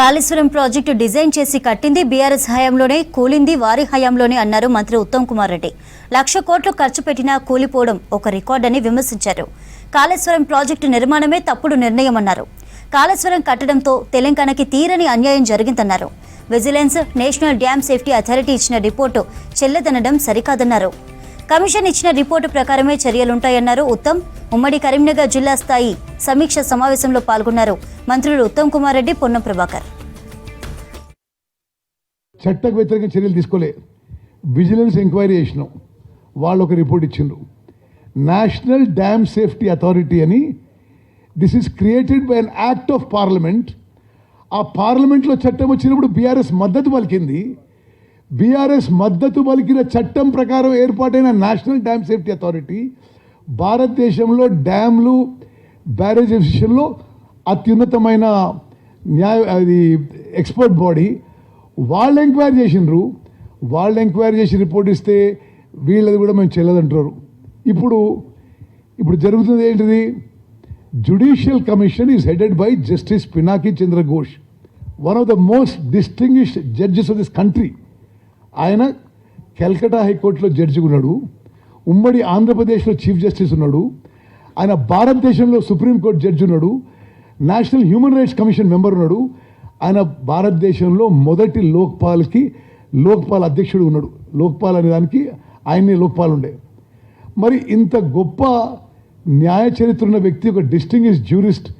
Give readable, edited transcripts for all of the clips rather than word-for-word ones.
Kaleshwaram project design చేసి కట్టింది BRS హయాంలోనే, కూలింది వారి హయాంలోనే అన్నారు మంత్రి ఉత్తమ్ కుమార్ రెడ్డి. 1,00,000 కోట్లు ఖర్చు పెట్టినా కూలిపోవడం ఒక రికార్డని విమర్శించారు. కాళేశ్వరం ప్రాజెక్టు నిర్మాణమే తప్పుడు నిర్ణయమన్నారు. కాళేశ్వరం కట్టడంతో తెలంగాణకి తీరని అన్యాయం జరిగిందన్నారు. Vigilance, national dam safety authority ఇచ్చిన రిపోర్టు చెల్లదనడం సరికాదన్నారు. కమిషన్ ఇచ్చిన రిపోర్టు ప్రకారమే చర్యలుంటాయన్నారు ఉత్తమ్. ఉమ్మడి కరీంనగర్ జిల్లా స్థాయి సమీక్ష సమావేశంలో పాల్గొన్నారు మంత్రులు ఉత్తమ్ కుమార్ రెడ్డి, పొన్నం ప్రభాకర్. చట్టకు వ్యతిరేకంగా చర్యలు తీసుకోలే, విజిలెన్స్ ఎంక్వైరీ చేసినాం, వాళ్ళు ఒక రిపోర్ట్ ఇచ్చిండ్రు. నేషనల్ డ్యామ్ సేఫ్టీ అథారిటీ అని, this is created by an act of parliament. ఆ పార్లమెంట్లో చట్టం వచ్చినప్పుడు బీఆర్ఎస్ మద్దతు పలికింది. బీఆర్ఎస్ మద్దతు పలికిన చట్టం ప్రకారం ఏర్పాటైన నేషనల్ డ్యామ్ సేఫ్టీ అథారిటీ భారతదేశంలో డ్యామ్లు, బ్యారేజ్ విషయంలో అత్యున్నతమైన ఎక్స్పర్ట్ బాడీ. వాళ్ళు ఎంక్వైరీ చేసినారు. వాళ్ళు ఎంక్వైరీ చేసి రిపోర్ట్ ఇస్తే వీళ్ళది కూడా మేము చెల్లదంటారు. ఇప్పుడు జరుగుతుంది ఏంటిది? Judicial commission is headed by justice Pinaki Chandra Ghosh, one of the most distinguished judges of this country. ఆయన కల్కటా హైకోర్టులో జడ్జిగా ఉన్నాడు, ఉమ్మడి ఆంధ్రప్రదేశ్లో చీఫ్ జస్టిస్ ఉన్నాడు, ఆయన భారతదేశంలో సుప్రీంకోర్టు జడ్జి ఉన్నాడు, national human rights commission member ఉన్నాడు, ఆయన భారతదేశంలో మొదటి లోక్పాల్ అధ్యక్షుడు ఉన్నాడు. లోక్పాల్ అనే దానికి ఆయన్ని లోక్పాల్ ఉండే. మరి ఇంత గొప్ప న్యాయ చరిత్ర ఉన్న వ్యక్తి, ఒక డిస్టింగ్విష్డ్ జ్యూరిస్ట్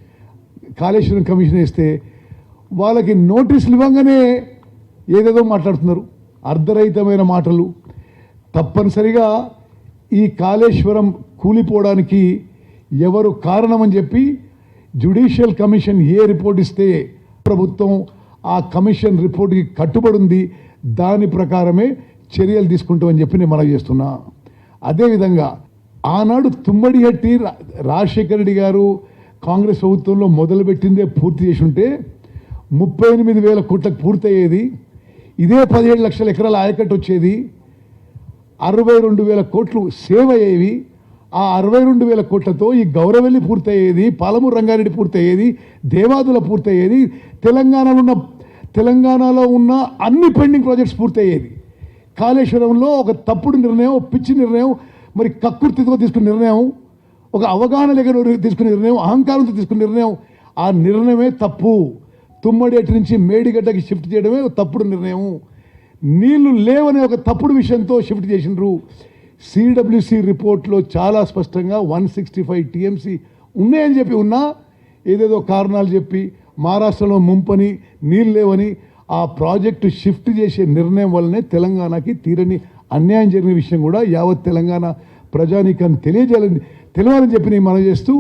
కాళేశ్వరం కమిషన్ వేస్తే వాళ్ళకి నోటీసులు ఇవ్వగానే ఏదేదో మాట్లాడుతున్నారు, అర్ధరహితమైన మాటలు. తప్పనిసరిగా ఈ కాళేశ్వరం కూలిపోవడానికి ఎవరు కారణమని చెప్పి జ్యుడిషియల్ కమిషన్ ఏ రిపోర్ట్ ఇస్తే ప్రభుత్వం ఆ కమిషన్ రిపోర్ట్కి కట్టుబడి ఉంది, దాని ప్రకారమే చర్యలు తీసుకుంటామని చెప్పి నేను మనవి చేస్తున్నా. అదేవిధంగా ఆనాడు తుమ్మడిహట్టి రాజశేఖర రెడ్డి గారు కాంగ్రెస్ ప్రభుత్వంలో మొదలుపెట్టిందే పూర్తి చేసి ఉంటే 38,000 కోట్లకు పూర్తయ్యేది. ఇదే 17 లక్షల ఎకరాల ఆయకట్టు వచ్చేది. 62,000 కోట్లు సేవ్ అయ్యేవి. ఆ 62,000 కోట్లతో ఈ గౌరవెల్లి పూర్తయ్యేది, పాలమూరు రంగారెడ్డి పూర్తయ్యేది, దేవాదుల పూర్తయ్యేది, తెలంగాణలో ఉన్న అన్ని పెండింగ్ ప్రాజెక్ట్స్ పూర్తయ్యేది. కాళేశ్వరంలో ఒక తప్పుడు నిర్ణయం, పిచ్చి నిర్ణయం, మరి కక్కుర్తితో తీసుకున్న నిర్ణయం, ఒక అవగాహన లేక తీసుకున్న నిర్ణయం, అహంకారంతో తీసుకున్న నిర్ణయం, ఆ నిర్ణయమే తప్పు. తుమ్మడేటి నుంచి మేడిగడ్డకి షిఫ్ట్ చేయడమే తప్పుడు నిర్ణయం. నీళ్లు లేవనే ఒక తప్పుడు విషయంతో షిఫ్ట్ చేసినారు. సిడబ్ల్యూసి రిపోర్ట్లో చాలా స్పష్టంగా 165 టీఎంసీ ఉన్నాయని చెప్పి ఉన్నా ఏదేదో కారణాలు చెప్పి మహారాష్ట్రలో ముంపని, నీళ్ళు లేవని ఆ ప్రాజెక్టు షిఫ్ట్ చేసే నిర్ణయం వల్లనే తెలంగాణకి తీరని అన్యాయం జరిగిన విషయం కూడా యావత్ తెలంగాణ ప్రజానీకాన్ని తెలియాలని చెప్పి నేను మనం చేస్తూ